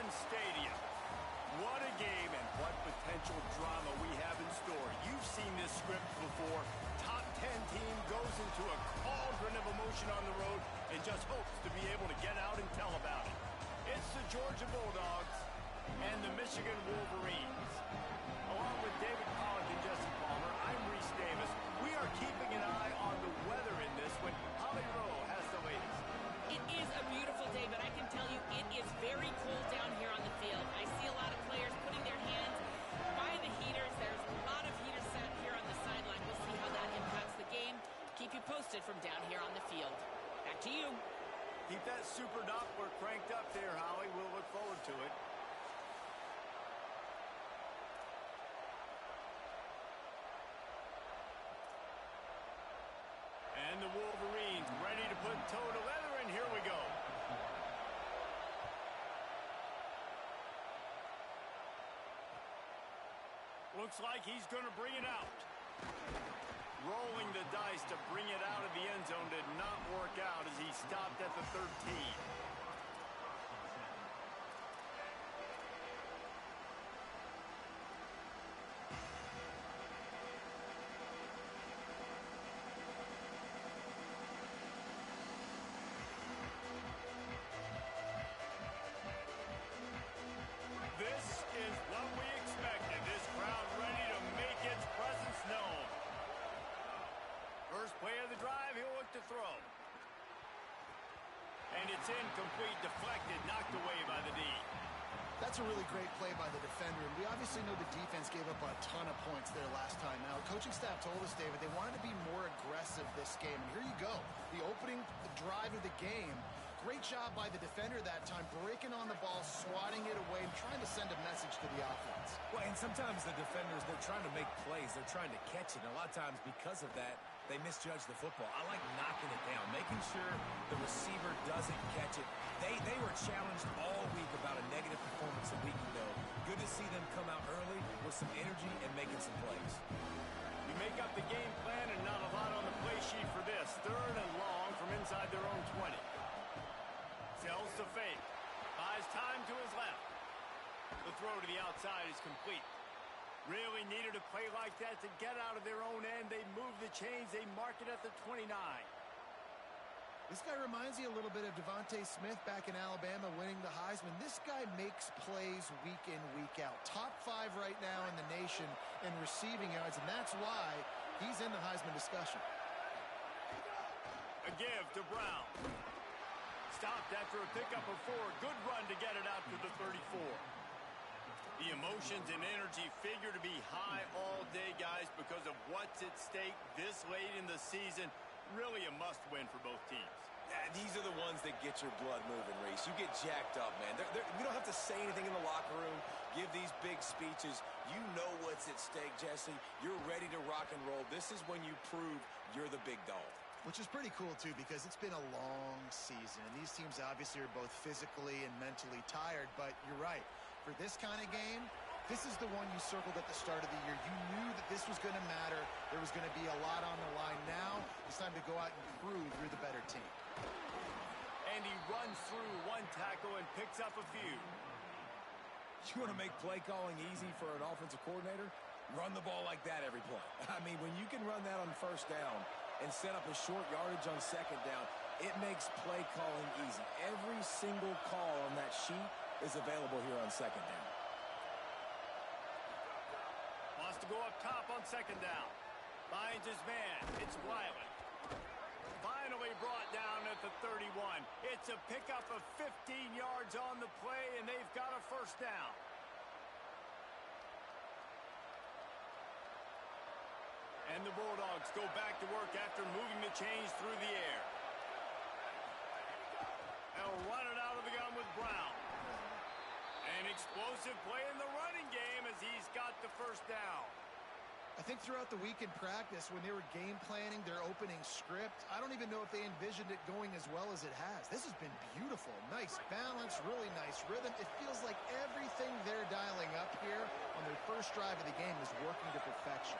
Stadium. What a game and what potential drama we have in store. You've seen this script before. Top 10 team goes into a cauldron of emotion on the road and just hopes to be able to get out and tell about it. It's the Georgia Bulldogs and the Michigan Wolverines. Along with David Pollack and Jesse Palmer, I'm Reese Davis. We are keeping an eye on the weather in this when Holly Rowe has the latest. It is a beautiful day, but I can tell you it is very cold down here on the field. I see a lot of players putting their hands by the heaters. There's a lot of heaters set here on the sideline. We'll see how that impacts the game. Keep you posted from down here on the field. Back to you. Keep that super Doppler cranked up there, Holly. We'll look forward to it. And the Wolverines ready to put toe to leather, and here we go. Looks like he's going to bring it out. Rolling the dice to bring it out of the end zone did not work out as he stopped at the 13. This is what we expected. This crowd ready to make its presence known. First play of the drive, he'll look to throw. And it's incomplete, deflected, knocked away by the D. That's a really great play by the defender, and we obviously know the defense gave up a ton of points there last time out. Coaching staff told us, David, they wanted to be more aggressive this game, and here you go. The opening drive of the game, great job by the defender that time, breaking on the ball, swatting it away, and trying to send a message to the offense. Well, and sometimes the defenders, they're trying to make plays. They're trying to catch it, and a lot of times because of that, they misjudge the football. I like knocking it down, making sure the receiver doesn't catch it. They were challenged all week about a negative performance a week ago. Good to see them come out early with some energy and making some plays. You make up the game plan and not a lot on the play sheet for this. Third and long from inside their own 20. Sells to fake. Buys time to his left. The throw to the outside is complete. Really needed a play like that to get out of their own end. They move the chains. They mark it at the 29. This guy reminds you a little bit of Devontae Smith back in Alabama winning the Heisman. This guy makes plays week in, week out. Top 5 right now in the nation in receiving yards, and that's why he's in the Heisman discussion. A give to Brown. Stopped after a pickup of 4. Good run to get it out to the 34. The emotions and energy figure to be high all day, guys, because of what's at stake this late in the season. Really a must-win for both teams. Yeah, these are the ones that get your blood moving, Reese. You get jacked up, man. We don't have to say anything in the locker room, give these big speeches. You know what's at stake, Jesse. You're ready to rock and roll. This is when you prove you're the big dog. Which is pretty cool, too, because it's been a long season. And these teams obviously are both physically and mentally tired. But you're right. For this kind of game, this is the one you circled at the start of the year. You knew that this was going to matter. There was going to be a lot on the line. Now it's time to go out and prove you're the better team. And he runs through one tackle and picks up a few. You want to make play calling easy for an offensive coordinator? Run the ball like that every play. I mean, when you can run that on first down and set up a short yardage on second down, it makes play calling easy. Every single call on that sheet is available here on second down. Wants to go up top on second down. Finds his man. It's Wiley. Finally brought down at the 31. It's a pickup of 15 yards on the play, and they've got a first down. And the Bulldogs go back to work after moving the chains through the air. They'll run it out of the gun with Brown. An explosive play in the running game as he's got the first down. I think throughout the week in practice, when they were game planning their opening script, I don't even know if they envisioned it going as well as it has. This has been beautiful. Nice balance, really nice rhythm. It feels like everything they're dialing up here on their first drive of the game is working to perfection.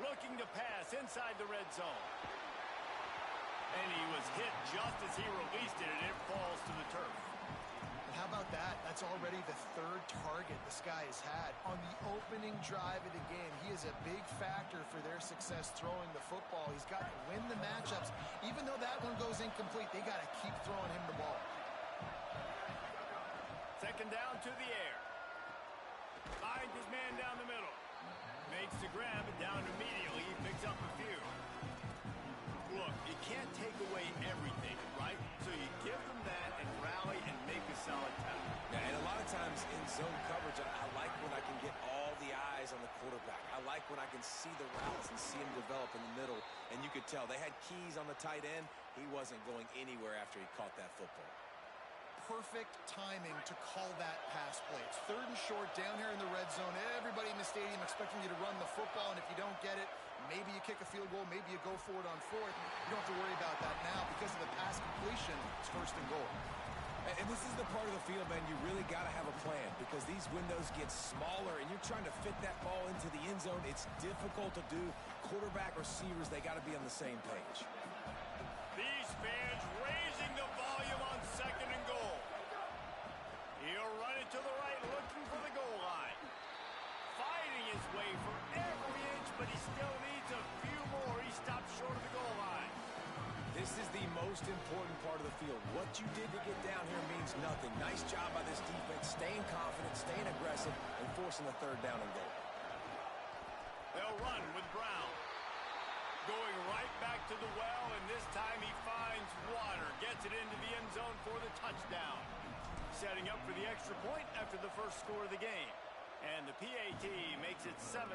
Looking to pass inside the red zone. And he was hit just as he released it, and it falls to the turf. And how about that? That's already the third target this guy has had on the opening drive of the game. He is a big factor for their success throwing the football. He's got to win the matchups. Even though that one goes incomplete, they got to keep throwing him the ball. Second down to the air. Finds his man down the middle. Makes the grab and down immediately. He picks up a few. Look, you can't take away everything, right? So you give them that and rally and make a solid tackle. Yeah, and a lot of times in zone coverage, I like when I can get all the eyes on the quarterback. I like when I can see the routes and see him develop in the middle. And you could tell they had keys on the tight end. He wasn't going anywhere after he caught that football. Perfect timing to call that pass play. It's third and short down here in the red zone. Everybody in the stadium expecting you to run the football, and if you don't get it, maybe you kick a field goal, maybe you go for it on fourth. You don't have to worry about that now because of the pass completion. It's first and goal. And this is the part of the field, man, you really got to have a plan because these windows get smaller and you're trying to fit that ball into the end zone. It's difficult to do. Quarterback, receivers, they got to be on the same page. These fans raising the volume on second and goal. He'll run it to the right, looking for the goal line. Fighting his way for every inch, but he still needs a few more. He stopped short of the goal line. This is the most important part of the field. What you did to get down here means nothing. Nice job by this defense, staying confident, staying aggressive, and forcing the third down and goal. They'll run with Brown. Going right back to the well, and this time he finds water. Gets it into the end zone for the touchdown. Setting up for the extra point after the first score of the game. And the PAT makes it 7-0.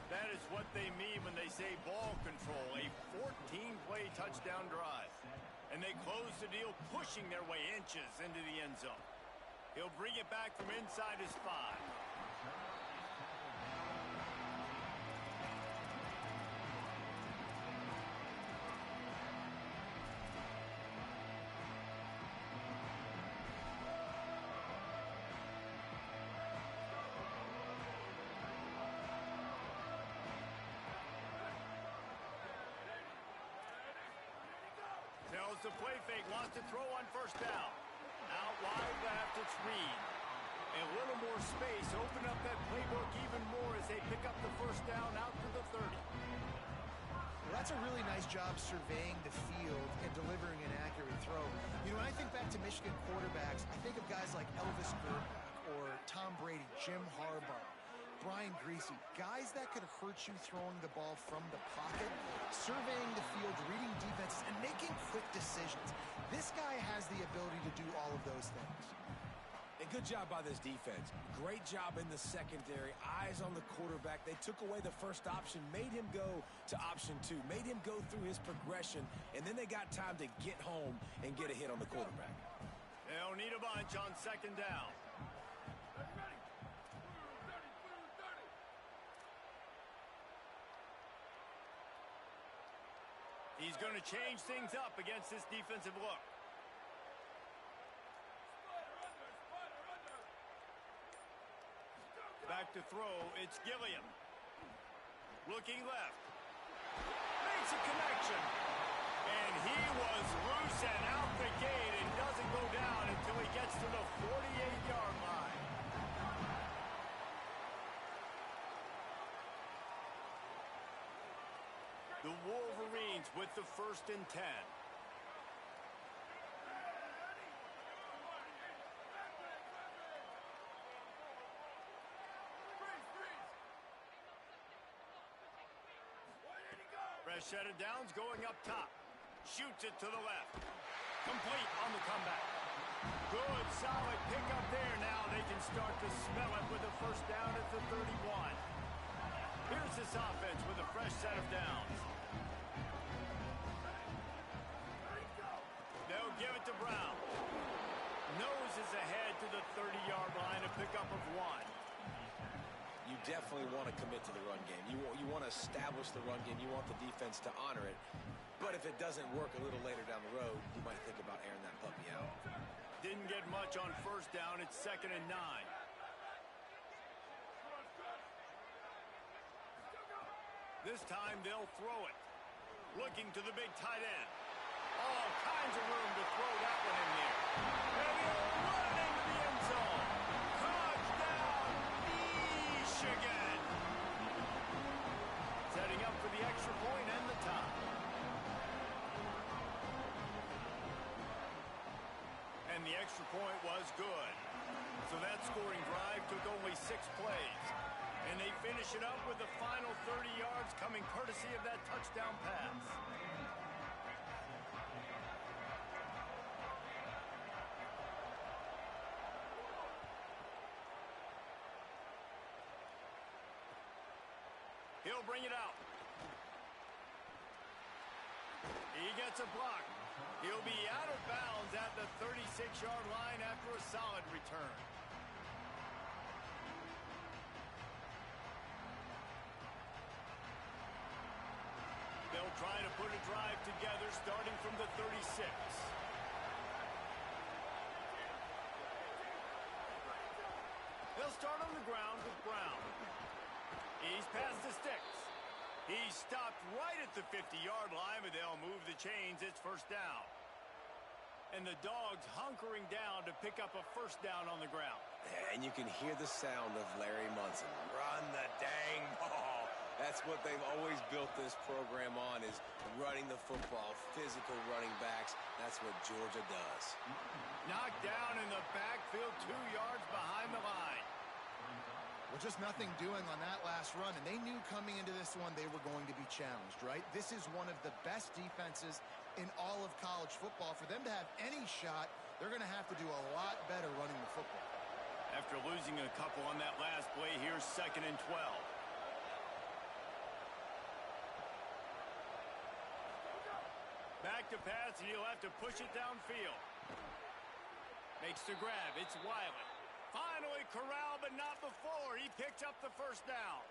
That is what they mean when they say ball control. A 14-play touchdown drive. And they close the deal, pushing their way inches into the end zone. He'll bring it back from inside his 5. Tells the play fake, wants to throw on first down. Out wide left, it's Reed. A little more space, open up that playbook even more as they pick up the first down out to the 30. Well, that's a really nice job surveying the field and delivering an accurate throw. You know, when I think back to Michigan quarterbacks, I think of guys like Elvis Grbac or Tom Brady, Jim Harbaugh, Brian Griese, guys that could hurt you throwing the ball from the pocket, surveying the field, reading defenses, and making quick decisions. This guy has the ability to do all of those things. A good job by this defense. Great job in the secondary. Eyes on the quarterback. They took away the first option, made him go to option 2, made him go through his progression, and then they got time to get home and get a hit on the quarterback. They'll need a bunch on second down. He's going to change things up against this defensive look. Back to throw, it's Gilliam. Looking left. Makes a connection. And he was loose and out the gate and doesn't go down until he gets to the 48-yard line. The Wolverines with the 1st and 10. Fresh set of downs going up top. Shoots it to the left. Complete on the comeback. Good, solid pickup there. Now they can start to smell it with a first down at the 31. Here's this offense with a fresh set of downs. They'll give it to Brown. Noses ahead to the 30-yard line, a pickup of 1. You definitely want to commit to the run game. You want to establish the run game. You want the defense to honor it. But if it doesn't work a little later down the road, you might think about airing that puppy out. Didn't get much on first down. It's 2nd and 9. This time they'll throw it. Looking to the big tight end. All kinds of room to throw that one in there. And he'll run into the end zone. Touchdown, Michigan. Setting up for the extra point and the tie. And the extra point was good. So that scoring drive took only 6 plays. And they finish it up with the final 30 yards coming courtesy of that touchdown pass. He'll bring it out. He gets a block. He'll be out of bounds at the 36-yard line after a solid return. They'll try to put a drive together starting from the 36. They'll start on the ground with Brown. He's past the sticks. He's stopped right at the 50-yard line, but they'll move the chains. It's first down. And the Dogs hunkering down to pick up a first down on the ground. And you can hear the sound of Larry Munson. Run the dang ball. That's what they've always built this program on, is running the football, physical running backs. That's what Georgia does. Knocked down in the backfield, 2 yards behind the line. Well, just nothing doing on that last run, and they knew coming into this one they were going to be challenged, right? This is one of the best defenses in all of college football. For them to have any shot, they're going to have to do a lot better running the football. After losing a couple on that last play, here's 2nd and 12. Back to pass, and he'll have to push it downfield. Makes the grab. It's Wiley. Finally corralled, but not before. He picked up the first down.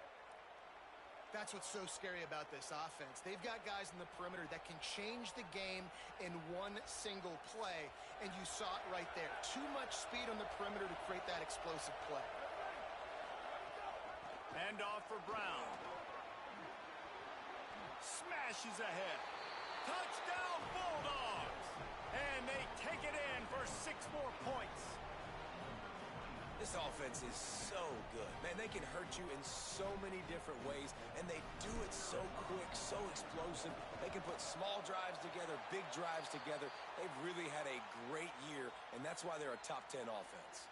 That's what's so scary about this offense. They've got guys in the perimeter that can change the game in one single play, and you saw it right there. Too much speed on the perimeter to create that explosive play. Hand off for Brown. Smashes ahead. Touchdown, Bulldogs! And they take it in for 6 more points. This offense is so good. Man, they can hurt you in so many different ways, and they do it so quick, so explosive. They can put small drives together, big drives together. They've really had a great year, and that's why they're a top 10 offense.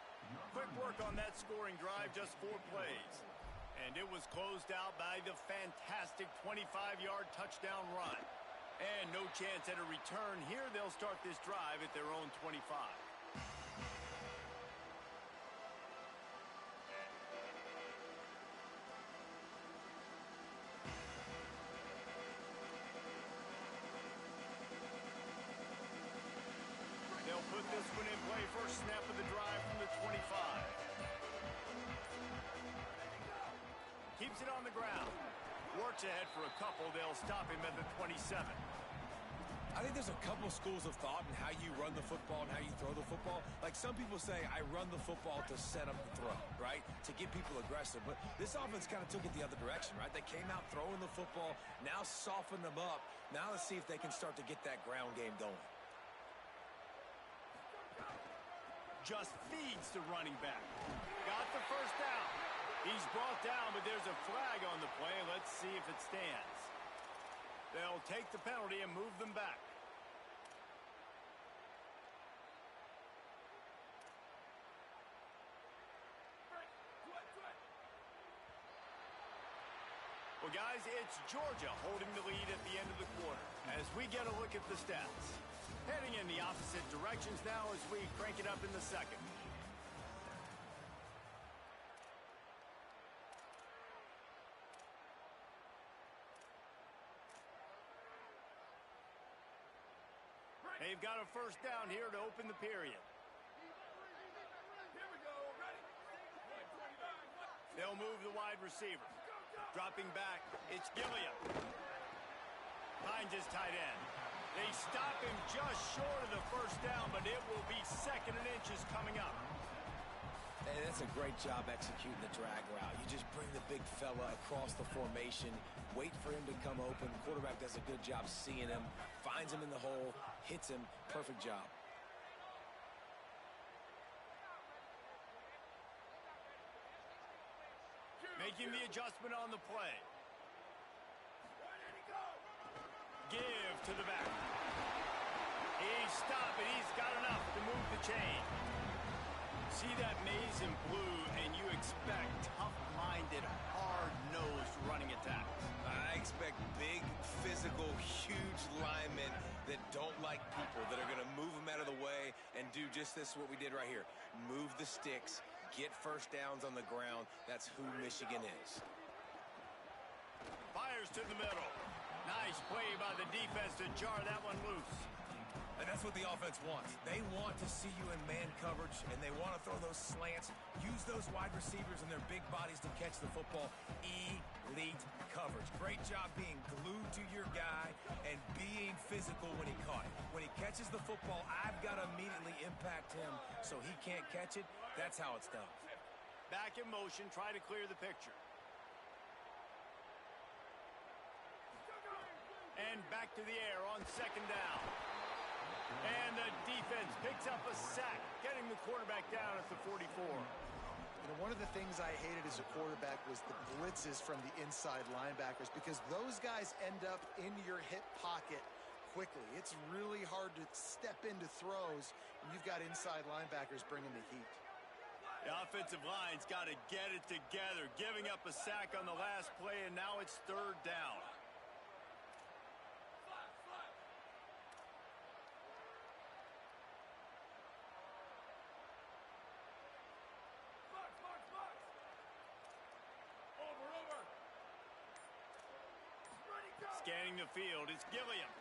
Quick work on that scoring drive, just 4 plays. And it was closed out by the fantastic 25-yard touchdown run. And no chance at a return here. They'll start this drive at their own 25. They'll put this one in play. First snap of the drive from the 25. Keeps it on the ground. Works ahead for a couple. They'll stop him at the 27. I think there's a couple schools of thought in how you run the football and how you throw the football. Like, some people say, I run the football to set up the throw, right? To get people aggressive. But this offense kind of took it the other direction, right? They came out throwing the football, now soften them up. Now let's see if they can start to get that ground game going. Just feeds the running back. Got the first down. He's brought down, but there's a flag on the play. Let's see if it stands. They'll take the penalty and move them back. Well, guys, it's Georgia holding the lead at the end of the quarter as we get a look at the stats. Heading in the opposite directions now as we crank it up in the second. They've got a first down here to open the period. They'll move the wide receiver. Dropping back, it's Gilliam. Finds his tight end. They stop him just short of the first down, but it will be 2nd and inches coming up. And that's a great job executing the drag route. You just bring the big fella across the formation, wait for him to come open. Quarterback does a good job seeing him, finds him in the hole, hits him. Perfect job. Making the adjustment on the play. Give to the back. He's stopping. He's got enough to move the chain. See that maze in blue, and you expect tough-minded, hard-nosed running attacks. I expect big, physical, huge linemen that don't like people, that are going to move them out of the way and do just this, what we did right here. Move the sticks, get first downs on the ground. That's who Michigan is. Fires to the middle. Nice play by the defense to jar that one loose. And that's what the offense wants. They want to see you in man coverage, and they want to throw those slants, use those wide receivers and their big bodies to catch the football. Elite coverage. Great job being glued to your guy and being physical when he caught it. When he catches the football, I've got to immediately impact him so he can't catch it. That's how it's done. Back in motion, try to clear the picture. And back to the air on second down. And the defense picks up a sack, getting the quarterback down at the 44. You know, one of the things I hated as a quarterback was the blitzes from the inside linebackers, because those guys end up in your hip pocket quickly. It's really hard to step into throws when you've got inside linebackers bringing the heat. The offensive line's got to get it together, giving up a sack on the last play, and now it's third down. Scanning the field, it's Gilliam.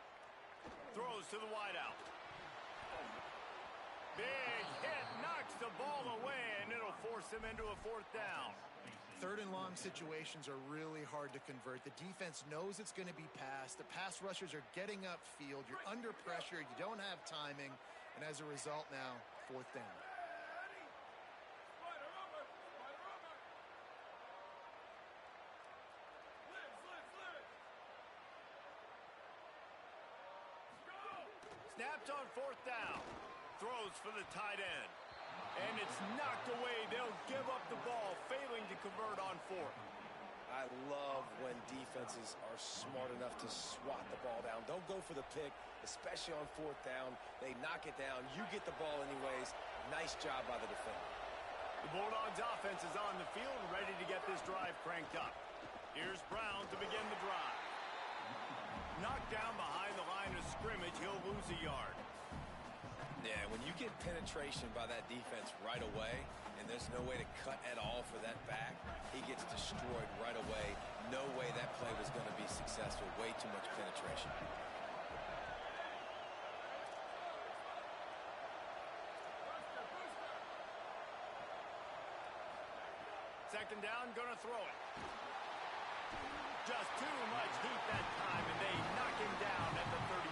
Throws to the wideout. Big hit, knocks the ball away, and it'll force him into a fourth down. Third and long situations are really hard to convert. The defense knows it's going to be passed. The pass rushers are getting upfield. You're under pressure. You don't have timing. And as a result now, fourth down. Snaps on fourth down. Throws for the tight end. And it's knocked away. They'll give up the ball, failing to convert on fourth. I love when defenses are smart enough to swat the ball down. Don't go for the pick, especially on fourth down. They knock it down. You get the ball anyways. Nice job by the defender. The Bulldogs offense is on the field, ready to get this drive cranked up. Here's Brown to begin the drive. Knocked down behind the line of scrimmage, he'll lose a yard. Yeah, when you get penetration by that defense right away, and there's no way to cut at all for that back, he gets destroyed right away. No way that play was going to be successful. Way too much penetration. Second down, gonna throw it. Just too much heat that time, and they knock him down at the 31.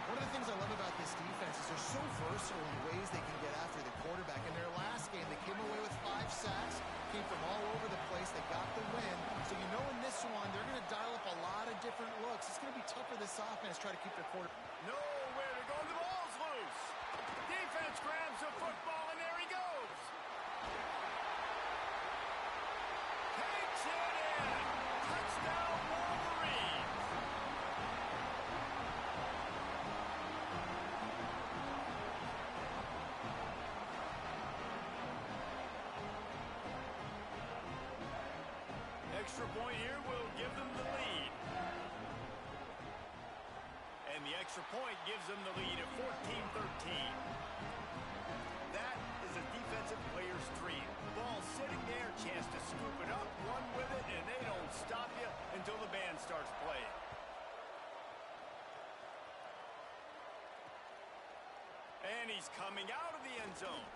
One of the things I love about this defense is they're so versatile in ways they can get after the quarterback. In their last game, they came away with 5 sacks, came from all over the place. They got the win. So you know in this one, they're going to dial up a lot of different looks. It's going to be tough for this offense to try to keep their quarterback. Nowhere to go. The ball's loose. Defense grabs the football, and there he goes. Takes it in. Touchdown, Wolverines. Extra point here will give them the lead. And the extra point gives them the lead at 14-13. That is a defensive player's dream. The ball sitting there, chance to scoop it up, run with it, and they don't stop you until the band starts playing. And he's coming out of the end zone.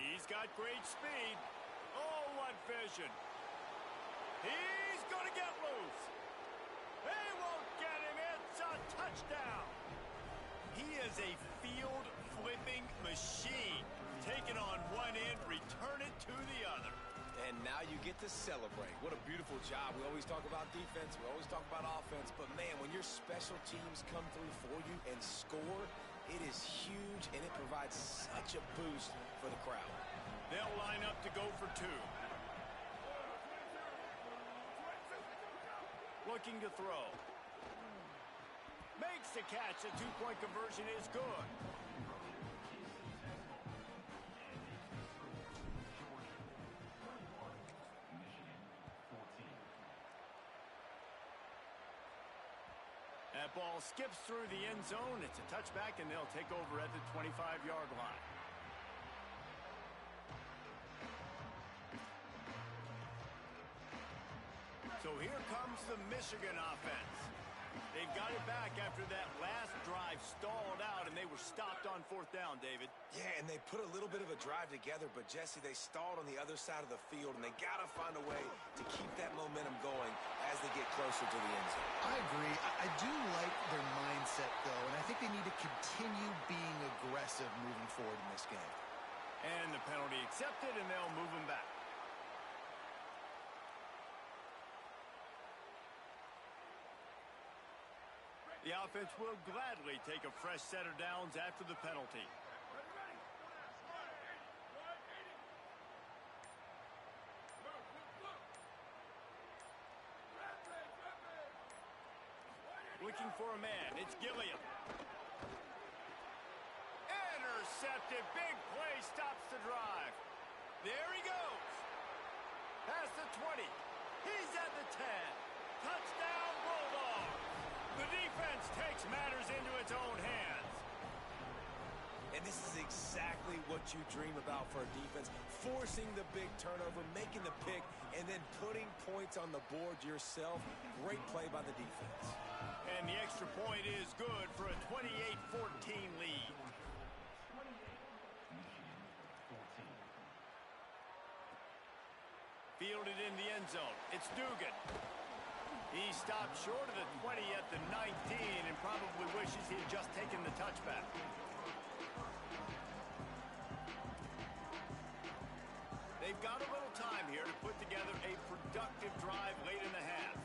He's got great speed. Oh, what vision. He's going to get loose. They won't get him. It's a touchdown. He is a field-flipping machine, taking on 180 now you get to celebrate. What a beautiful job. We always talk about defense. We always talk about offense. But, man, when your special teams come through for you and score, it is huge, and it provides such a boost for the crowd. They'll line up to go for two. Looking to throw. Makes the catch. The two-point conversion is good. That ball skips through the end zone. It's a touchback, and they'll take over at the 25-yard line. So here comes the Michigan offense. They've got it back after that last drive stalled out, and they were stopped on fourth down, David. Yeah, and they put a little bit of a drive together, but, Jesse, they stalled on the other side of the field, and they got to find a way to keep that momentum going as they get closer to the end zone. I agree. I do like their mindset, though, and I think they need to continue being aggressive moving forward in this game. And the penalty accepted, and they'll move them back. The offense will gladly take a fresh set of downs after the penalty. Looking for a man. It's Gilliam. Intercepted. Big play stops the drive. There he goes. Past the 20. He's at the 10. Touchdown, Bulldogs. The defense takes matters into its own hands. And this is exactly what you dream about for a defense. Forcing the big turnover, making the pick, and then putting points on the board yourself. Great play by the defense. And the extra point is good for a 28-14 lead. Fielded in the end zone. It's Dugan. He stopped short of the 20 at the 19 and probably wishes he had just taken the touchback. They've got a little time here to put together a productive drive late in the half.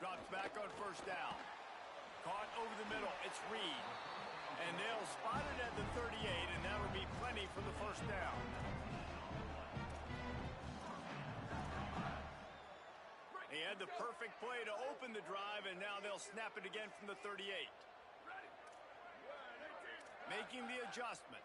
Drops back on first down. Caught over the middle. It's Reed. And they'll spot it at the 38, and that'll be plenty for the first down. He had the perfect play to open the drive, and now they'll snap it again from the 38. Making the adjustment.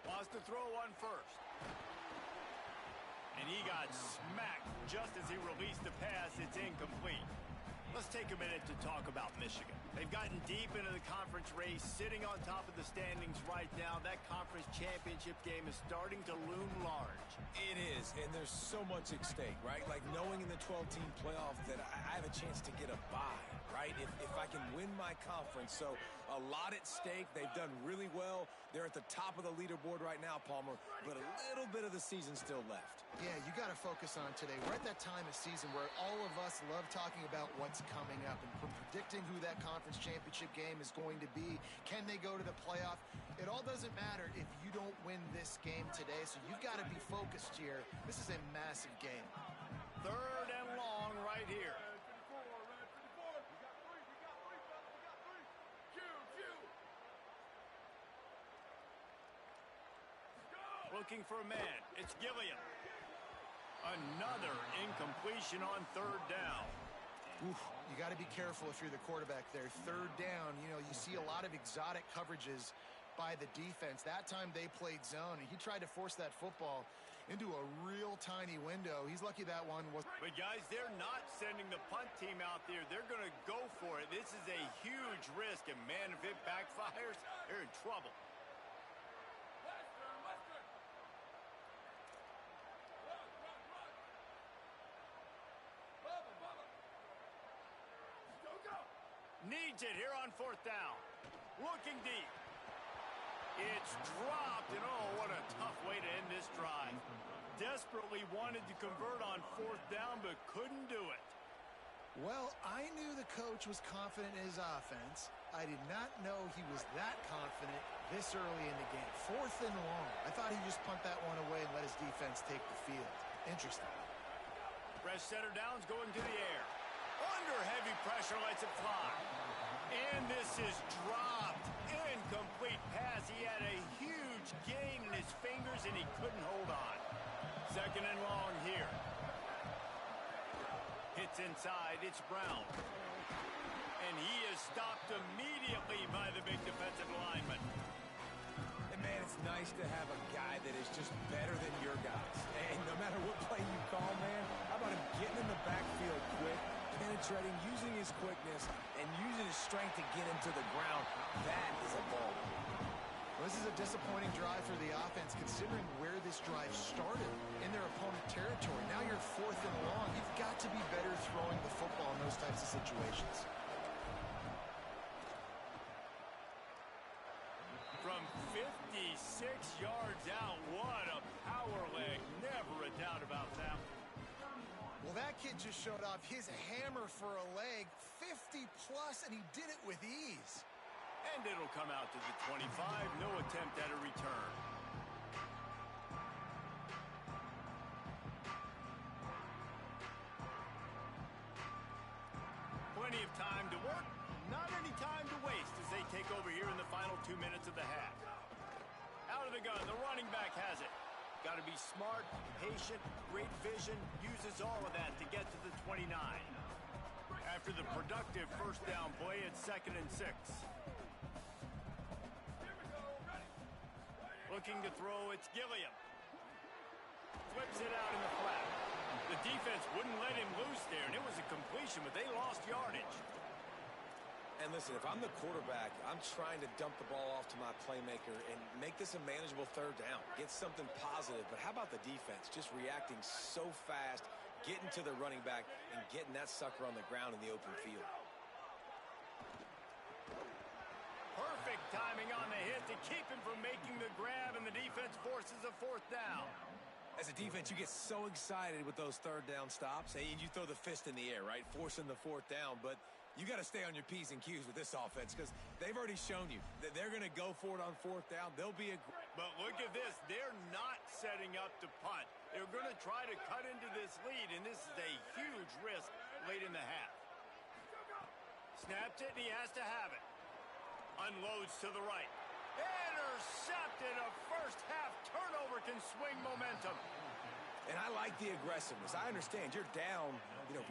Wants to throw one first. And he got smacked just as he released the pass. It's incomplete. Let's take a minute to talk about Michigan. They've gotten deep into the conference race, sitting on top of the standings right now. That conference championship game is starting to loom large. It is, and there's so much at stake, right? Like knowing in the 12-team playoff that I have a chance to get a bye, right? If I can win my conference. So a lot at stake. They've done really well. They're at the top of the leaderboard right now, Palmer, but a little bit of the season still left. Yeah, you got to focus on today. We're at that time of season where all of us love talking about what's coming up and predicting who that conference championship game is going to be. Can they go to the playoff? It all doesn't matter if you don't win this game today, so you've got to be focused here. This is a massive game. Third and long right here. Looking for a man. It's Gilliam. Another incompletion on third down. Oof, you got to be careful if you're the quarterback there. Third down, you know, you see a lot of exotic coverages by the defense. That time they played zone, and he tried to force that football into a real tiny window. He's lucky that one was. But, guys, they're not sending the punt team out there. They're going to go for it. This is a huge risk, and, man, if it backfires, they're in trouble. Needs it here on 4th down. Looking deep. It's dropped, and oh, what a tough way to end this drive. Desperately wanted to convert on 4th down, but couldn't do it. Well, I knew the coach was confident in his offense. I did not know he was that confident this early in the game. 4th and long. I thought he'd just punt that one away and let his defense take the field. Interesting. Fresh center downs going to the air. Under heavy pressure, lets it fly. And this is dropped. Incomplete pass. He had a huge gain in his fingers, and he couldn't hold on. 2nd and long here. Hits inside. It's Brown. And he is stopped immediately by the big defensive lineman. And, man, it's nice to have a guy that is just better than your guys. And no matter what play you call, man, how about him getting in the backfield quick, penetrating, using his quickness, and using his strength to get him to the ground? That is a ball. This is a disappointing drive for the offense, considering where this drive started in their opponent territory. Now you're 4th and long. You've got to be better throwing the football in those types of situations. From 56 yards out, what a power leg. Never a doubt about that. Well, that kid just showed off his hammer for a leg, 50-plus, and he did it with ease. And it'll come out to the 25. No attempt at a return. Plenty of time to work. Not any time to waste as they take over here in the final 2 minutes of the half. Out of the gun. The running back has it. Got to be smart, patient, great vision. Uses all of that to get to the 29. After the productive 1st down play, it's 2nd and 6. Looking to throw, it's Gilliam. Flips it out in the flat. The defense wouldn't let him loose there, and it was a completion, but they lost yardage. And listen, if I'm the quarterback, I'm trying to dump the ball off to my playmaker and make this a manageable 3rd down. Get something positive. But how about the defense? Just reacting so fast, getting to the running back, and getting that sucker on the ground in the open field. Perfect timing on the hit to keep him from making the grab, and the defense forces a 4th down. As a defense, you get so excited with those 3rd down stops, and you throw the fist in the air, right? Forcing the 4th down, but you got to stay on your P's and Q's with this offense because they've already shown you that they're going to go for it on 4th down. They'll be But look at this. They're not setting up to punt. They're going to try to cut into this lead, and this is a huge risk late in the half. Snaps it, and he has to have it. Unloads to the right. Intercepted. A first-half turnover can swing momentum. And I like the aggressiveness. I understand you're down,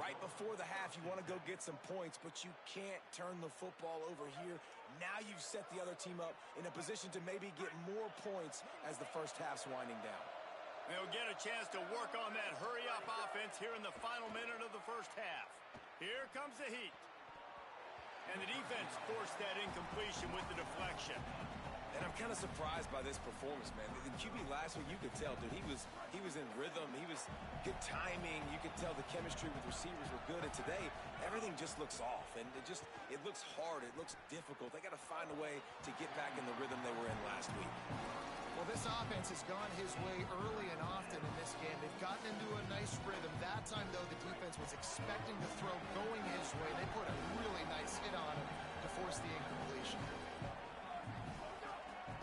right before the half. You want to go get some points, but you can't turn the football over here. Now you've set the other team up in a position to maybe get more points as the first half's winding down. They'll get a chance to work on that hurry-up offense here in the final minute of the first half. Here comes the heat. And the defense forced that incompletion with the deflection. And I'm kind of surprised by this performance, man. The QB last week, you could tell, dude, he was in rhythm. He was good timing. You could tell the chemistry with receivers were good. And today, everything just looks off. And it looks hard. It looks difficult. They got to find a way to get back in the rhythm they were in last week. Well, this offense has gone his way early and often in this game. They've gotten into a nice rhythm. That time, though, the defense was expecting to throw going his way. They put a really nice hit on him to force the incompletion.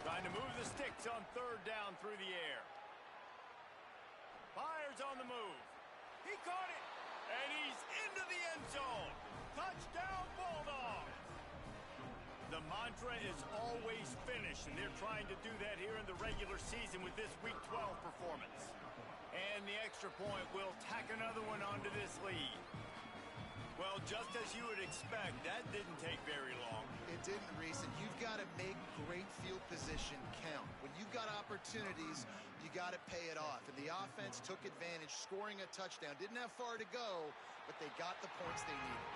Trying to move the sticks on 3rd down through the air. Fires on the move. He caught it, and he's into the end zone. Touchdown, Bulldogz. The mantra is always finish, and they're trying to do that here in the regular season with this Week 12 performance. And the extra point will tack another one onto this lead. Well, just as you would expect, that didn't take very long. It didn't, Reese, and you've got to make great field position count. When you've got opportunities, you got to pay it off. And the offense took advantage, scoring a touchdown. Didn't have far to go, but they got the points they needed.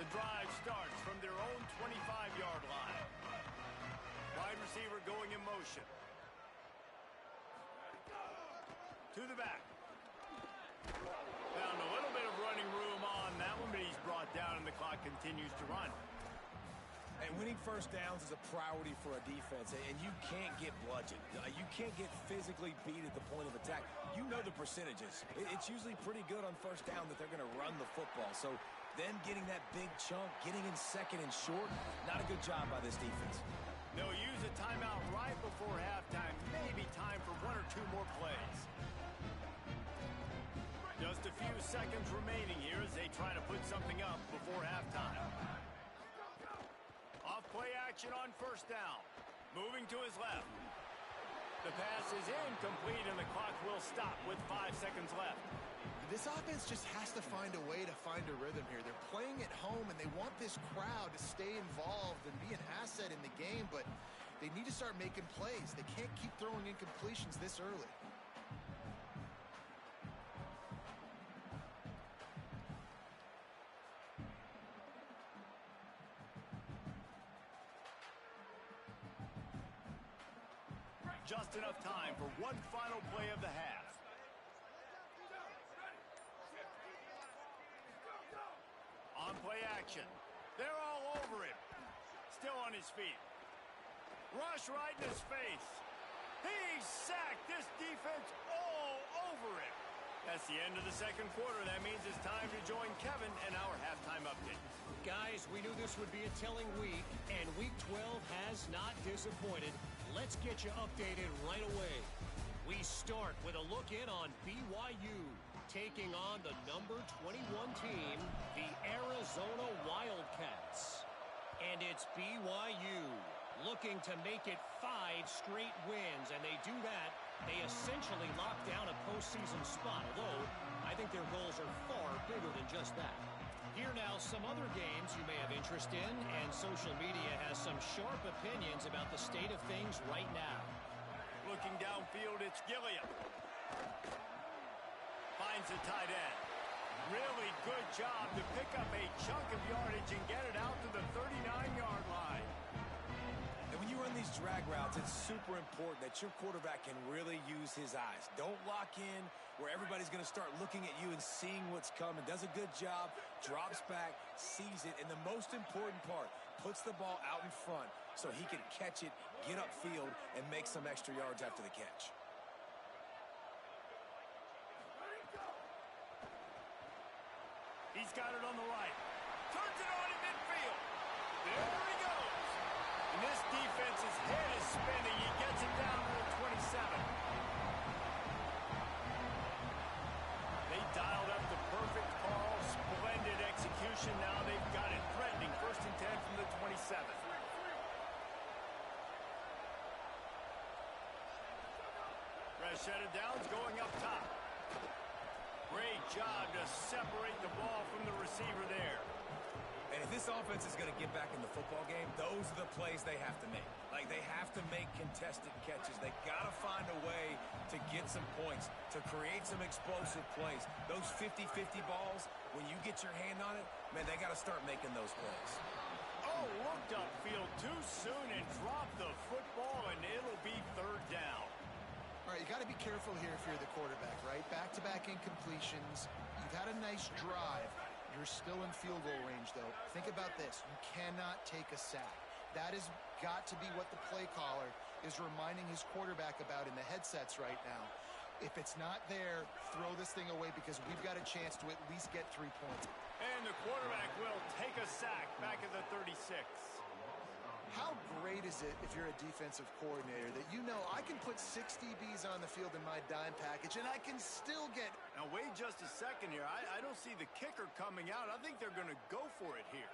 The drive starts from their own 25-yard line. Wide receiver going in motion. To the back. Found a little bit of running room on that one, but he's brought down and the clock continues to run. And winning first downs is a priority for a defense, and you can't get bludgeoned. You can't get physically beat at the point of attack. You know the percentages. It's usually pretty good on first down that they're going to run the football. So them getting that big chunk, getting in second and short, not a good job by this defense. They'll use a timeout right before halftime. Maybe time for one or two more plays. Just a few seconds remaining here as they try to put something up before halftime. Off play action on first down. Moving to his left. The pass is incomplete and the clock will stop with 5 seconds left. This offense just has to find a way to find a rhythm here. They're playing at home and they want this crowd to stay involved and be an asset in the game, but they need to start making plays. They can't keep throwing incompletions this early. Just enough time for one final play of the half. On play action. They're all over him. Still on his feet. Rush right in his face. He's sacked. This defense all over him. That's the end of the second quarter. That means it's time to join Kevin and our halftime update. Guys, we knew this would be a telling week, and Week 12 has not disappointed. Let's get you updated right away. We start with a look in on BYU, taking on the number 21 team, the Arizona Wildcats. And it's BYU looking to make it 5 straight wins, and they do that. They essentially lock down a postseason spot, although I think their goals are far bigger than just that. Here now, some other games you may have interest in, and social media has some sharp opinions about the state of things right now. Looking downfield, it's Gilliam. Finds the tight end. Really good job to pick up a chunk of yardage and get it out to the 39-yard line. And when you run these drag routes, it's super important that your quarterback can really use his eyes. Don't lock in where everybody's going to start looking at you and seeing what's coming. Does a good job, drops back, sees it, and the most important part, puts the ball out in front so he can catch it, get upfield, and make some extra yards after the catch. He's got it on the right. Turns it on in midfield. There he goes. And this defense's head is spinning. He gets it down to the 27. They dialed up the perfect call. Splendid execution. Now they've got it threatening. 1st and 10 from the 27. Rashida Downs going up top. Great job to separate the ball from the receiver there. And if this offense is going to get back in the football game, those are the plays they have to make. Like, they have to make contested catches. They got to find a way to get some points, to create some explosive plays. Those 50-50 balls, when you get your hand on it, man, they got to start making those plays. Oh, looked upfield too soon and dropped the football, and it'll be 3rd down. All right, you got to be careful here if you're the quarterback, right? Back-to-back incompletions. You've had a nice drive. You're still in field goal range, though. Think about this. You cannot take a sack. That has got to be what the play caller is reminding his quarterback about in the headsets right now. If it's not there, throw this thing away because we've got a chance to at least get 3 points. And the quarterback will take a sack back at the 36. How great is it if you're a defensive coordinator that you know I can put 6 DBs on the field in my dime package and I can still get... Now, wait just a second here. I don't see the kicker coming out. I think they're going to go for it here.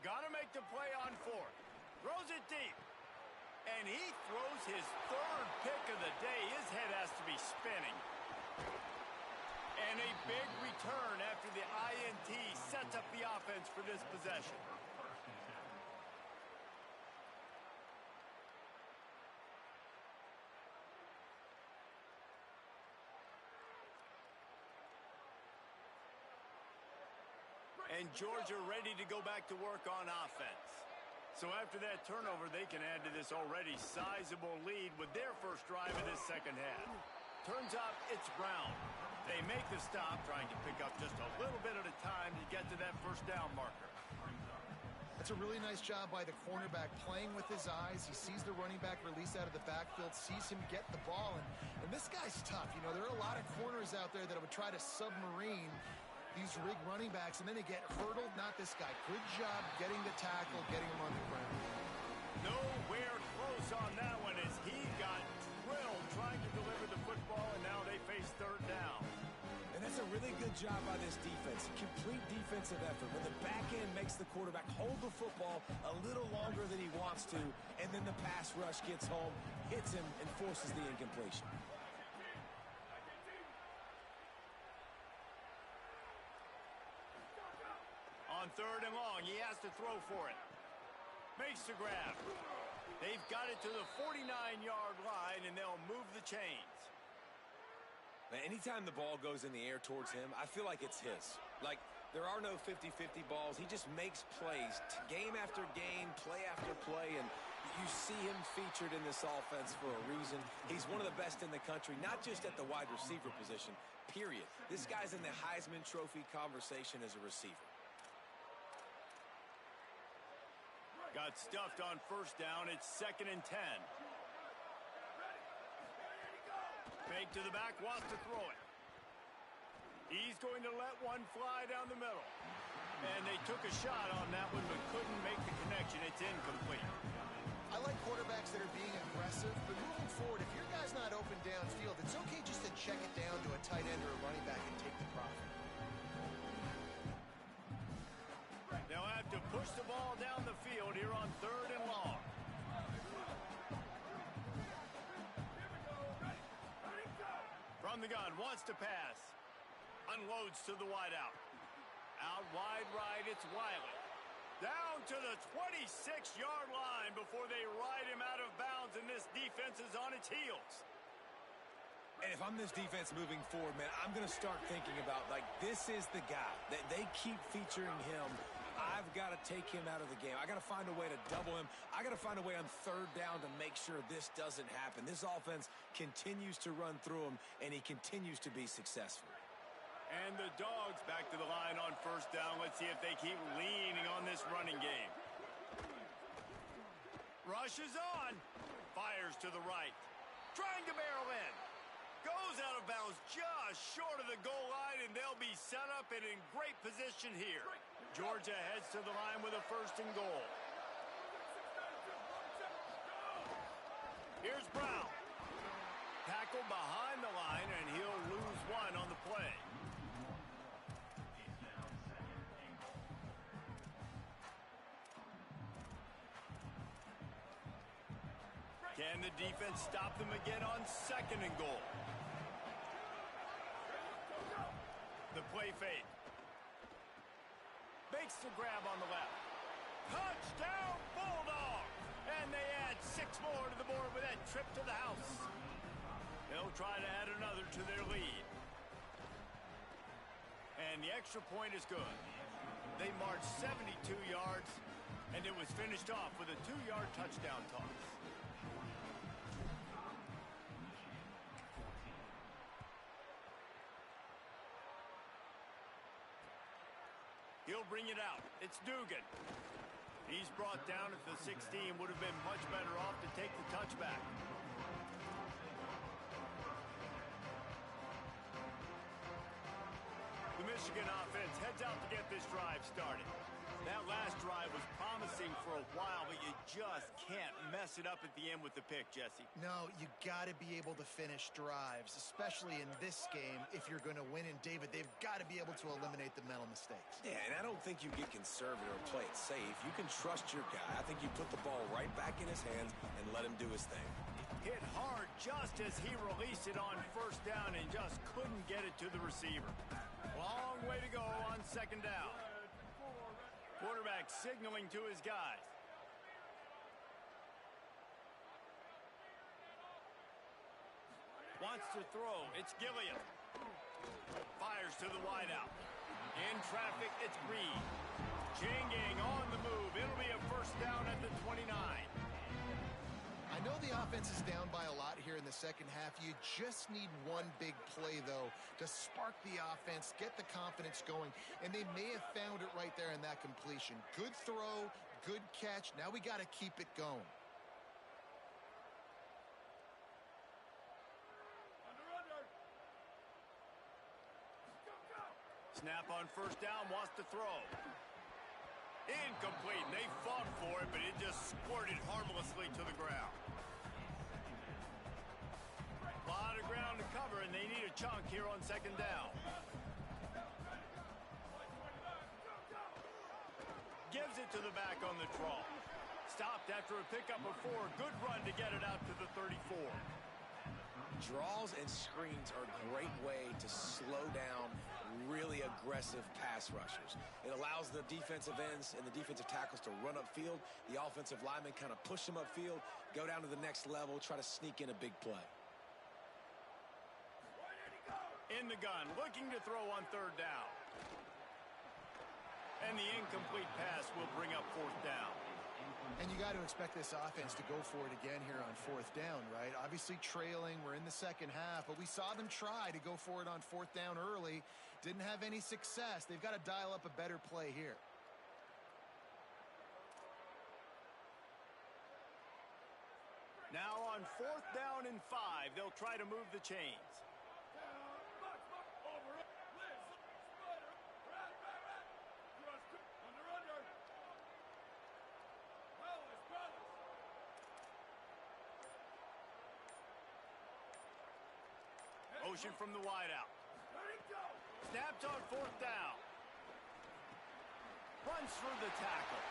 Got to make the play on 4th. Throws it deep. And he throws his third pick of the day. His head has to be spinning. And a big return after the INT sets up the offense for this possession. And Georgia ready to go back to work on offense. So after that turnover, they can add to this already sizable lead with their first drive of this second half. Turns out it's Brown. They make the stop, trying to pick up just a little bit at a time to get to that first down marker. That's a really nice job by the cornerback playing with his eyes. He sees the running back release out of the backfield, sees him get the ball, and this guy's tough. You know, there are a lot of corners out there that would try to submarine these rig running backs, and then they get hurdled. Not this guy. Good job getting the tackle, getting him on the ground. Nowhere close on that one as he got drilled trying to deliver the football, and now they face third down. And that's a really good job by this defense. Complete defensive effort. When the back end makes the quarterback hold the football a little longer than he wants to, and then the pass rush gets home, hits him, and forces the incompletion. On third and long, he has to throw for it. Makes the grab. They've got it to the 49-yard line, and they'll move the chains. Now, anytime the ball goes in the air towards him, I feel like it's his. Like, there are no 50-50 balls. He just makes plays game after game, play after play, and you see him featured in this offense for a reason. He's one of the best in the country, not just at the wide receiver position, period. This guy's in the Heisman Trophy conversation as a receiver. Got stuffed on first down. It's 2nd and 10. Fake to the back, wants to throw it. He's going to let one fly down the middle. And they took a shot on that one, but couldn't make the connection. It's incomplete. I like quarterbacks that are being aggressive, but moving forward, if your guy's not open downfield, it's okay just to check it down to a tight end or a running back and take the profit. They'll have to push the ball down the field here on third and long. From the gun, wants to pass. Unloads to the wideout. Out wide right, it's Wiley. Down to the 26-yard line before they ride him out of bounds, and this defense is on its heels. And if I'm this defense moving forward, man, I'm going to start thinking about, like, this is the guy. They keep featuring him. I've got to take him out of the game. I got to find a way to double him. I got to find a way on third down to make sure this doesn't happen. This offense continues to run through him, and he continues to be successful. And the Dogs back to the line on first down. Let's see if they keep leaning on this running game. Rushes on. Fires to the right. Trying to barrel in. Goes out of bounds just short of the goal line, and they'll be set up and in great position here. Georgia heads to the line with a 1st and goal. Here's Brown. Tackle behind the line, and he'll lose one on the play. Can the defense stop them again on 2nd and goal? The play fake. Makes the grab on the left. Touchdown, Bulldogz! And they add 6 more to the board with that trip to the house. They'll try to add another to their lead. And the extra point is good. They marched 72 yards, and it was finished off with a 2-yard touchdown toss. He'll bring it out. It's Dugan. He's brought down at the 16. Would have been much better off to take the touchback. The Michigan offense heads out to get this drive started. That last drive was promising for a while, but you just can't mess it up at the end with the pick, Jesse. No, you got to be able to finish drives, especially in this game if you're going to win. And, David, they've got to be able to eliminate the mental mistakes. Yeah, and I don't think you get conservative or play it safe. You can trust your guy. I think you put the ball right back in his hands and let him do his thing. Hit hard just as he released it on first down and just couldn't get it to the receiver. Long way to go on second down. Quarterback signaling to his guys. Wants to throw. It's Gilliam. Fires to the wideout. In traffic, it's Reed. Jinging on the move. It'll be a first down at the 29. I know the offense is down by a lot here in the second half. You just need one big play, though, to spark the offense, get the confidence going, and they may have found it right there in that completion. Good throw, good catch. Now we got to keep it going. Snap on first down, wants to throw. Incomplete. They fought for it, but it just squirted harmlessly to the ground. A lot of ground to cover, and they need a chunk here on second down. Gives it to the back on the draw. Stopped after a pickup of 4. Good run to get it out to the 34. Draws and screens are a great way to slow down really aggressive pass rushers. It allows the defensive ends and the defensive tackles to run upfield. The offensive linemen kind of push them upfield, go down to the next level, try to sneak in a big play. In the gun, looking to throw on third down. And the incomplete pass will bring up fourth down. And you got to expect this offense to go for it again here on fourth down, right? Obviously trailing, we're in the second half, but we saw them try to go for it on fourth down early. Didn't have any success. They've got to dial up a better play here. Now on fourth down and 5, they'll try to move the chains. Motion from the wideout. Snapped on fourth down. Runs through the tackle.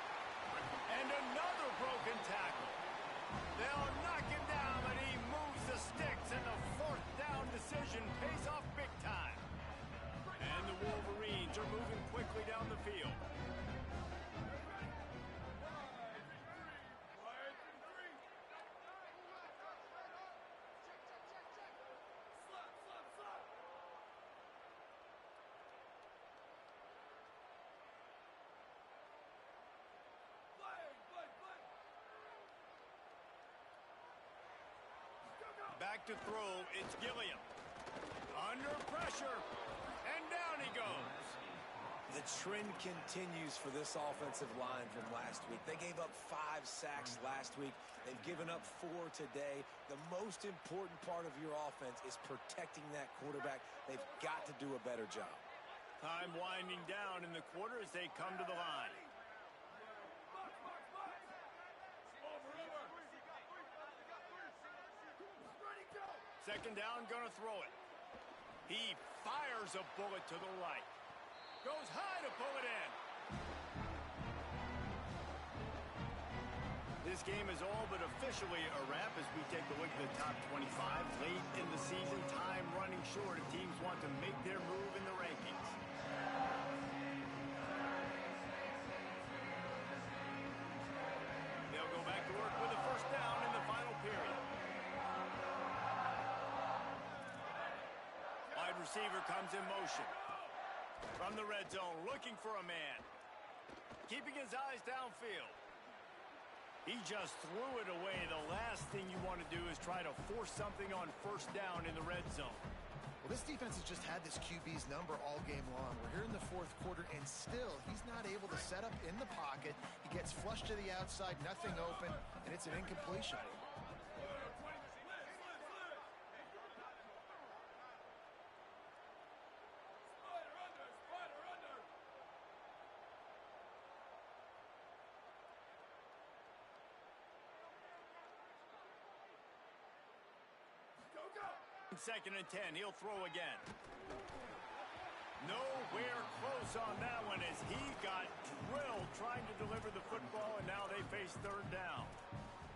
And another broken tackle. They'll knock him down, and he moves the sticks, and the fourth down decision pays off big time. And the Wolverines are moving quickly down the field. Back to throw, it's Gilliam. Under pressure, and down he goes. The trend continues for this offensive line from last week. They gave up 5 sacks last week. They've given up 4 today. The most important part of your offense is protecting that quarterback. They've got to do a better job. Time winding down in the quarter as they come to the line. Second down, gonna throw it. He fires a bullet to the right. Goes high to pull it in. This game is all but officially a wrap as we take a look at the top 25. Late in the season, time running short if teams want to make their move in the rankings. They'll go back to work with a first down in the final period. Wide receiver comes in motion. From the red zone, looking for a man. Keeping his eyes downfield. He just threw it away. The last thing you want to do is try to force something on first down in the red zone. Well, this defense has just had this QB's number all game long. We're here in the fourth quarter, and still, he's not able to set up in the pocket. He gets flushed to the outside, nothing open, and it's an incompletion. 2nd and 10. He'll throw again. Nowhere close on that one as he got drilled trying to deliver the football, and now they face 3rd down.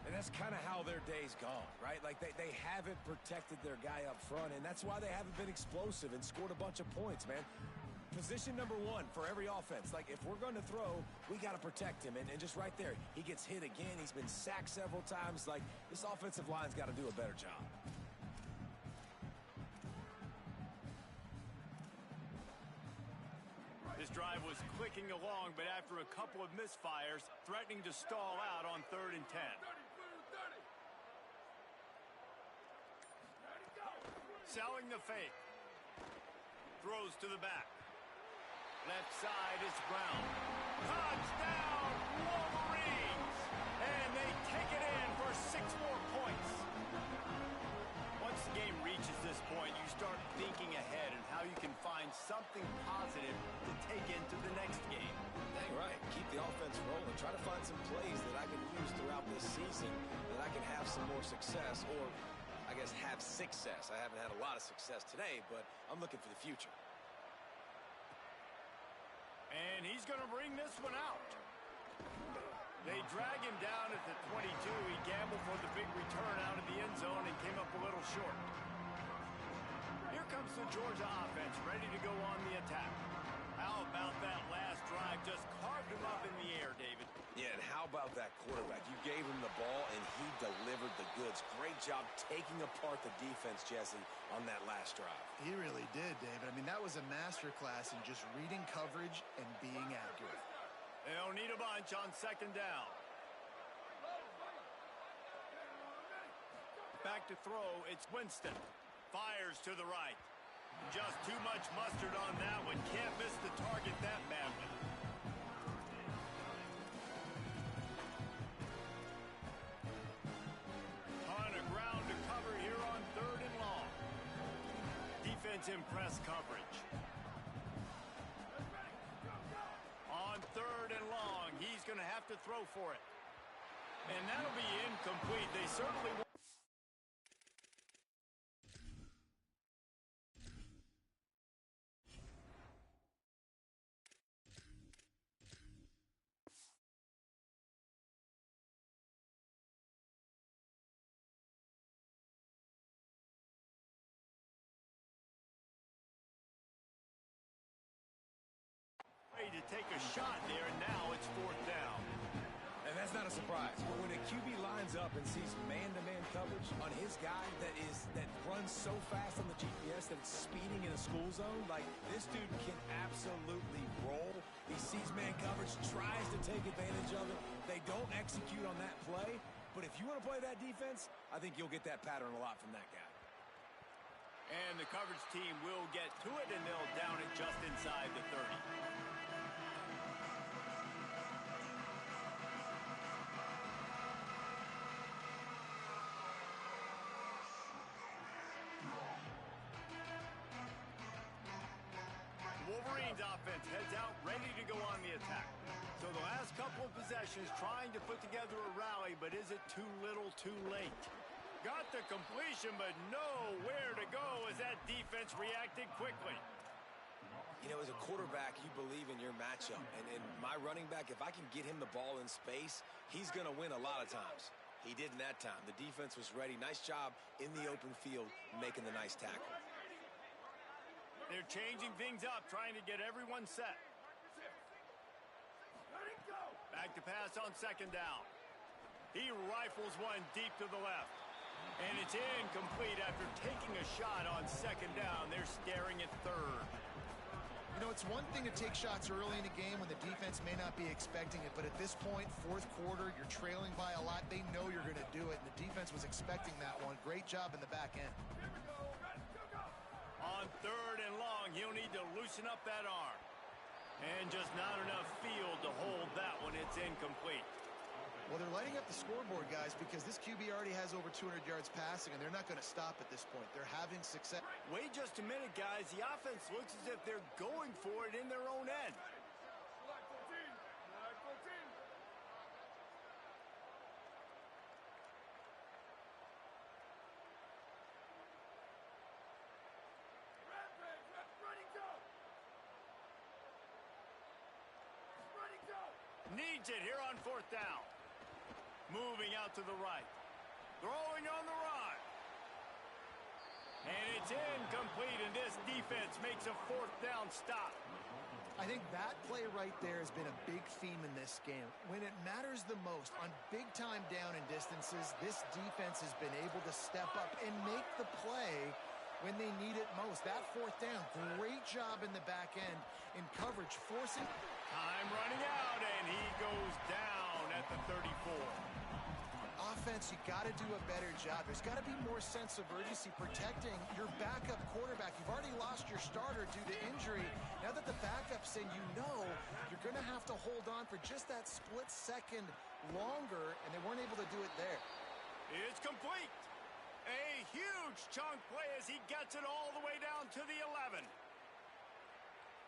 And that's kind of how their day's gone, right? Like they haven't protected their guy up front, and that's why they haven't been explosive and scored a bunch of points, man. Position number 1 for every offense. Like, if we're going to throw, we got to protect him. And just right there, he gets hit again. He's been sacked several times. Like, this offensive line's got to do a better job. This drive was clicking along, but after a couple of misfires, threatening to stall out on 3rd and 10. Selling the fake. Throws to the back. Left side is Brown. Touchdown, Wolverines! And they take it in for 6 more points. Once the game reaches this point, you start thinking ahead and how you can find something positive to take into the next game. Dang right. Keep the offense rolling. Try to find some plays that I can use throughout this season that I can have some more success, or I guess have success. I haven't had a lot of success today, but I'm looking for the future. And he's going to bring this one out. They drag him down at the 22. He gambled for the big return out of the end zone and came up a little short. Here comes the Georgia offense, ready to go on the attack. How about that last drive? Just carved him up in the air, David. Yeah, and how about that quarterback? You gave him the ball, and he delivered the goods. Great job taking apart the defense, Jesse, on that last drive. He really did, David. I mean, that was a masterclass in just reading coverage and being accurate. They don't need a bunch on 2nd down. Back to throw, it's Winston. Fires to the right. Just too much mustard on that one. Can't miss the target that badly. On a ground to cover here on 3rd and long. Defense in press coverage. On 3rd and long, he's going to have to throw for it. And that'll be incomplete. They certainly won't. To take a shot there, and now it's 4th down. And that's not a surprise. When a QB lines up and sees man-to-man coverage on his guy that runs so fast on the GPS that it's speeding in a school zone, like, this dude can absolutely roll. He sees man coverage, tries to take advantage of it. They don't execute on that play, but if you want to play that defense, I think you'll get that pattern a lot from that guy. And the coverage team will get to it, and they'll down it just inside the 30. Wolverines offense heads out, ready to go on the attack. So the last couple of possessions trying to put together a rally, but is it too little too late? Got the completion, but nowhere to go as that defense reacted quickly. You know, as a quarterback, you believe in your matchup. And my running back, if I can get him the ball in space, he's going to win a lot of times. He did in that time. The defense was ready. Nice job in the open field making the nice tackle. They're changing things up, trying to get everyone set. Back to pass on 2nd down. He rifles one deep to the left. And it's incomplete after taking a shot on 2nd down. They're staring at 3rd. You know, it's one thing to take shots early in a game when the defense may not be expecting it, but at this point, 4th quarter, you're trailing by a lot. They know you're going to do it, and the defense was expecting that one. Great job in the back end. On 3rd and long, he'll need to loosen up that arm. And just not enough field to hold that one. It's incomplete. Well, they're lighting up the scoreboard, guys, because this QB already has over 200 yards passing, and they're not going to stop at this point. They're having success. Wait just a minute, guys. The offense looks as if they're going for it in their own end. Needs it here on 4th down. Moving out to the right. Throwing on the run. And it's incomplete, and this defense makes a 4th down stop. I think that play right there has been a big theme in this game. When it matters the most, on big-time down and distances, this defense has been able to step up and make the play when they need it most. That 4th down, great job in the back end in coverage, forcing... Time running out, and he goes down at the 34. Offense, you got to do a better job. There's got to be more sense of urgency protecting your backup quarterback. You've already lost your starter due to injury. Now that the backup's in, you know you're going to have to hold on for just that split second longer, and they weren't able to do it there. It's complete. A huge chunk play as he gets it all the way down to the 11.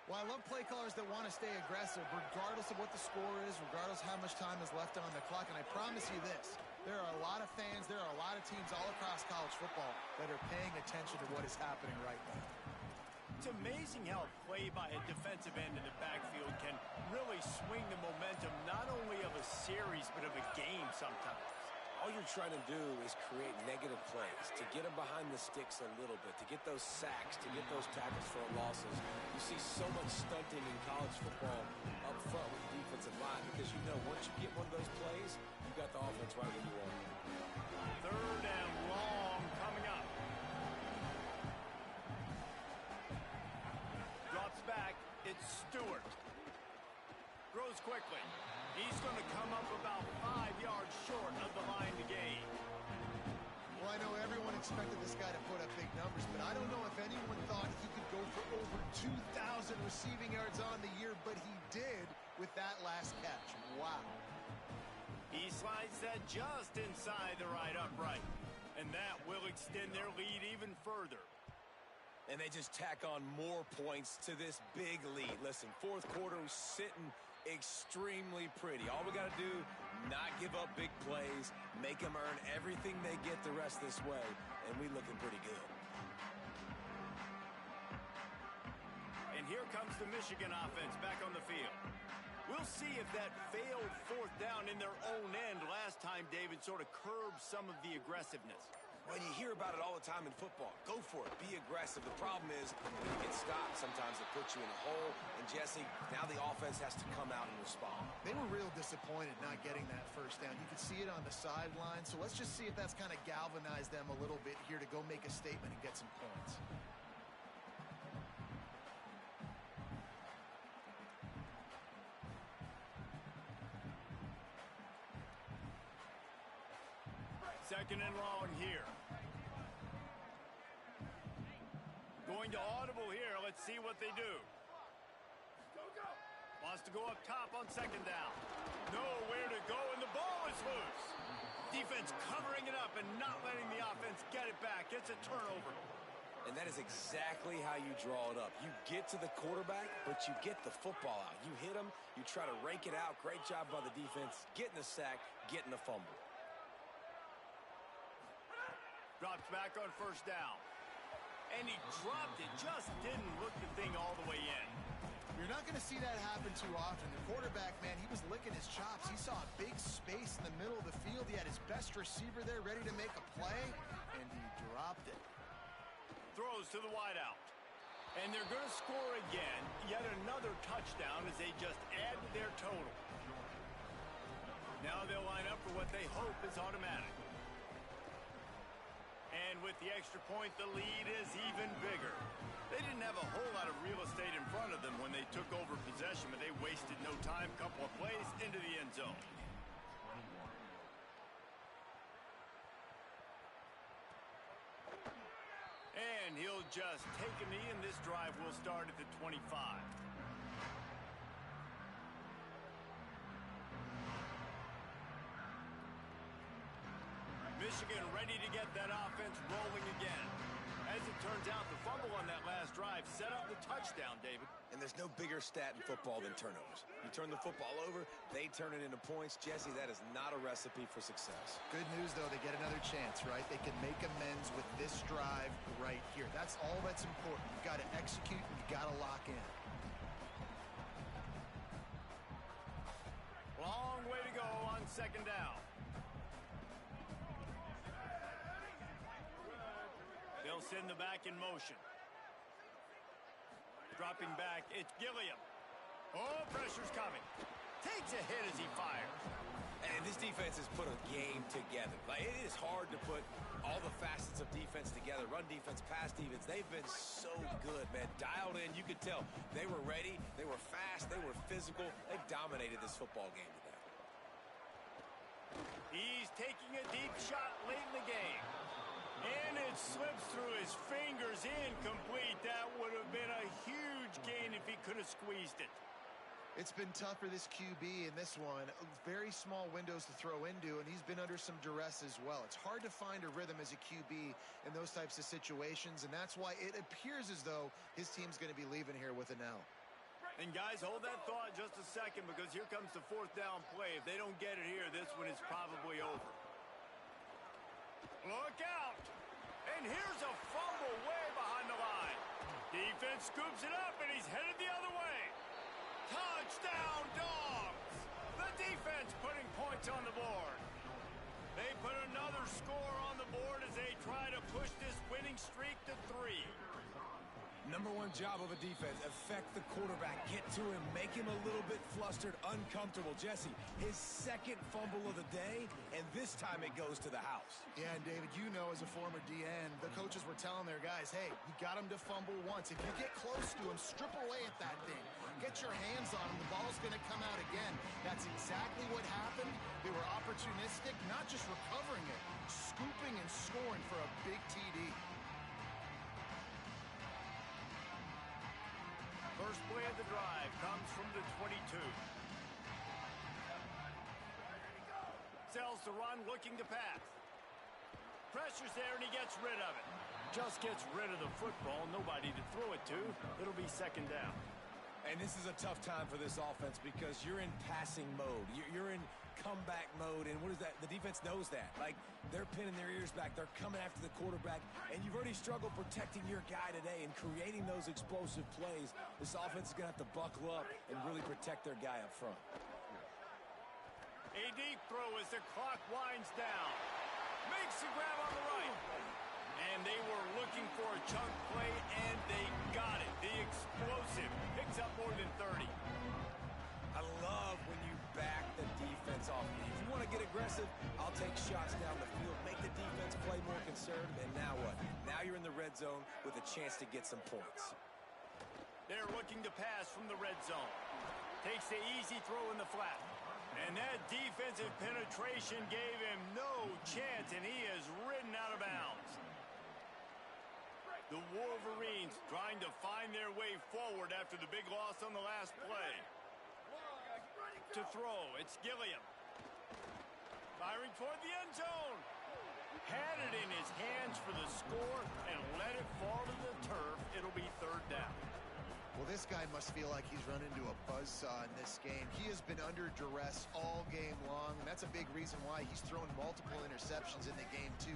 Well, I love play callers that want to stay aggressive regardless of what the score is, regardless how much time is left on the clock. And I promise you this, there are a lot of fans, there are a lot of teams all across college football that are paying attention to what is happening right now. It's amazing how a play by a defensive end in the backfield can really swing the momentum not only of a series but of a game sometimes. All you're trying to do is create negative plays, to get them behind the sticks a little bit, to get those sacks, to get those tackles for losses. You see so much stunting in college football up front with the defensive line because you know once you get one of those plays, you got the offense right where you want it. 3rd and long coming up. Drops back. It's Stewart. Throws quickly. He's going to come up about 5 yards short of the line to gain. Well, I know everyone expected this guy to put up big numbers, but I don't know if anyone thought he could go for over 2,000 receiving yards on the year, but he did with that last catch. Wow. He slides that just inside the right upright, and that will extend their lead even further. And they just tack on more points to this big lead. Listen, 4th quarter was sitting extremely pretty. All we got to do, not give up big plays, make them earn everything they get the rest this way, and we looking pretty good. And here comes the Michigan offense back on the field. We'll see if that failed 4th down in their own end last time, David, sort of curbed some of the aggressiveness. Well, you hear about it all the time in football. Go for it. Be aggressive. The problem is when you get stopped, sometimes it puts you in a hole. And, Jesse, now the offense has to come out and respond. They were real disappointed not getting that 1st down. You could see it on the sideline. So let's just see if that's kind of galvanized them a little bit here to go make a statement and get some points. Second and long here. Going to audible here. Let's see what they do. Wants to go up top on 2nd down. Nowhere to go, and the ball is loose. Defense covering it up and not letting the offense get it back. It's a turnover. And that is exactly how you draw it up. You get to the quarterback, but you get the football out. You hit him, you try to rake it out. Great job by the defense. Getting the sack, getting the fumble. Drops back on 1st down. And he dropped it. Just didn't look the thing all the way in. You're not going to see that happen too often. The quarterback, man, he was licking his chops. He saw a big space in the middle of the field. He had his best receiver there ready to make a play, and he dropped it. Throws to the wideout. And they're going to score again. Yet another touchdown as they just add to their total. Now they'll line up for what they hope is automatic. And with the extra point, the lead is even bigger. They didn't have a whole lot of real estate in front of them when they took over possession, but they wasted no time. Couple of plays into the end zone. And he'll just take a knee, and this drive will start at the 25. Michigan ready to get that offense rolling again. As it turns out, the fumble on that last drive set up the touchdown, David. And there's no bigger stat in football than turnovers. You turn the football over, they turn it into points. Jesse, that is not a recipe for success. Good news, though, they get another chance, right? They can make amends with this drive right here. That's all that's important. You've got to execute, and you've got to lock in. second down. They'll send the back in motion. Dropping back, it's Gilliam. Oh, pressure's coming. Takes a hit as he fires. And this defense has put a game together. Like, it is hard to put all the facets of defense together. Run defense, pass defense. They've been so good, man. Dialed in. You could tell they were ready. They were fast. They were physical. They dominated this football game today. He's taking a deep shot late in the game. And it slips through his fingers, incomplete. That would have been a huge gain if he could have squeezed it. It's been tough for this QB in this one. Very small windows to throw into, and he's been under some duress as well. It's hard to find a rhythm as a QB in those types of situations, and that's why it appears as though his team's going to be leaving here with an L. And guys, hold that thought just a second, because here comes the fourth down play. If they don't get it here, this one is probably over. Look out! And here's a fumble way behind the line. Defense scoops it up, and he's headed the other way. Touchdown, Dogs! The defense putting points on the board. They put another score on the board as they try to push this winning streak to 3. Number one job of a defense, affect the quarterback, get to him, make him a little bit flustered, uncomfortable. Jesse, his second fumble of the day, and this time it goes to the house. Yeah, and David, you know as a former DN, the coaches were telling their guys, hey, you got him to fumble once. If you get close to him, strip away at that thing. Get your hands on him. The ball's going to come out again. That's exactly what happened. They were opportunistic, not just recovering it, scooping and scoring for a big TD. First play of the drive comes from the 22. Sells the run, looking to pass. Pressure's there, and he gets rid of it. Just gets rid of the football, nobody to throw it to. It'll be second down. And this is a tough time for this offense because you're in passing mode. You're in comeback mode, and what is that? The defense knows that. Like, they're pinning their ears back. They're coming after the quarterback, and you've already struggled protecting your guy today and creating those explosive plays. This offense is going to have to buckle up and really protect their guy up front. A deep throw as the clock winds down. Makes the grab on the right. And they were looking for a chunk play, and they got it. The explosive picks up more than 30. I love when you back the defense off. If you want to get aggressive, I'll take shots down the field, make the defense play more conservative, and now what? Now you're in the red zone with a chance to get some points. They're looking to pass from the red zone. Takes the easy throw in the flat. And that defensive penetration gave him no chance, and he is ridden out of bounds. The Wolverines trying to find their way forward after the big loss on the last play. To throw, it's Gilliam. Firing toward the end zone. Had it in his hands for the score and let it fall to the turf. It'll be third down. Well, this guy must feel like he's run into a buzzsaw in this game. He has been under duress all game long, and that's a big reason why he's thrown multiple interceptions in the game, too.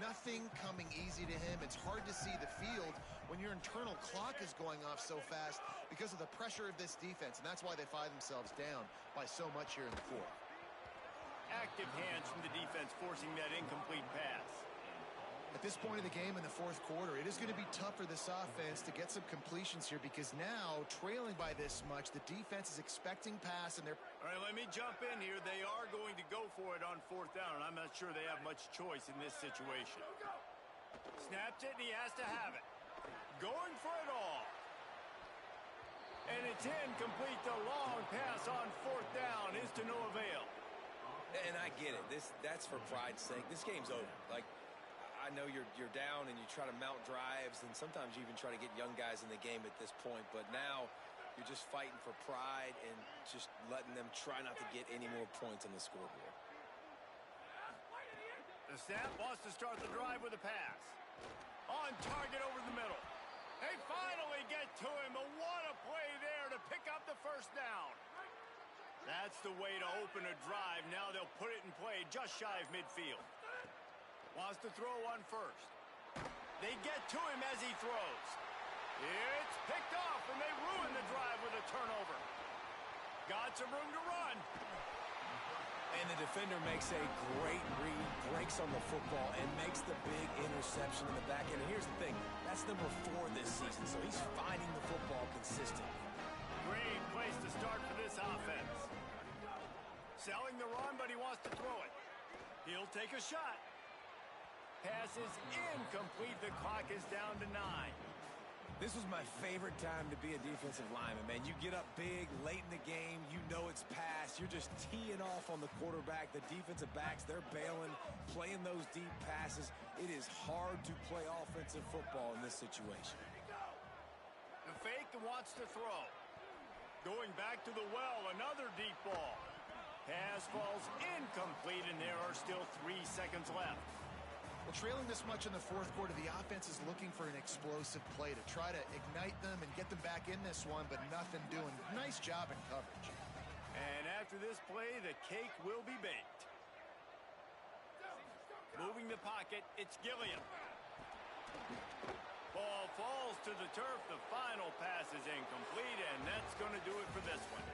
Nothing coming easy to him. It's hard to see the field when your internal clock is going off so fast because of the pressure of this defense, and that's why they find themselves down by so much here in the fourth. Active hands from the defense forcing that incomplete pass. At this point in the game in the fourth quarter, it is going to be tough for this offense to get some completions here because now, trailing by this much, the defense is expecting pass and they're... All right, let me jump in here. They are going to go for it on fourth down, and I'm not sure they have much choice in this situation. Snaps it, and he has to have it. Going for it all. And it's incomplete. The long pass on fourth down is to no avail. And I get it. That's for pride's sake. This game's over. Like, I know you're down and you try to mount drives, and sometimes you even try to get young guys in the game at this point, but now you're just fighting for pride and just letting them try not to get any more points on the scoreboard. The snap wants to start the drive with a pass. On target over the middle. They finally get to him, but what a play there to pick up the first down. That's the way to open a drive. Now they'll put it in play just shy of midfield. Wants to throw on first. They get to him as he throws. It's picked off, and they ruin the drive with a turnover. Got some room to run. And the defender makes a great read, breaks on the football, and makes the big interception in the back end. And here's the thing, that's number 4 this season, so he's finding the football consistently. Great place to start for this offense. Selling the run, but he wants to throw it. He'll take a shot. Pass is incomplete. The clock is down to 9. This was my favorite time to be a defensive lineman, man. You get up big, late in the game, you know it's past. You're just teeing off on the quarterback. The defensive backs, they're bailing, playing those deep passes. It is hard to play offensive football in this situation. The fake wants to throw. Going back to the well, another deep ball. Pass falls incomplete, and there are still 3 seconds left. Well, trailing this much in the fourth quarter, the offense is looking for an explosive play to try to ignite them and get them back in this one, but nothing doing. Nice job in coverage. And after this play, the cake will be baked. Moving the pocket, it's Gilliam. Ball falls to the turf. The final pass is incomplete, and that's going to do it for this one.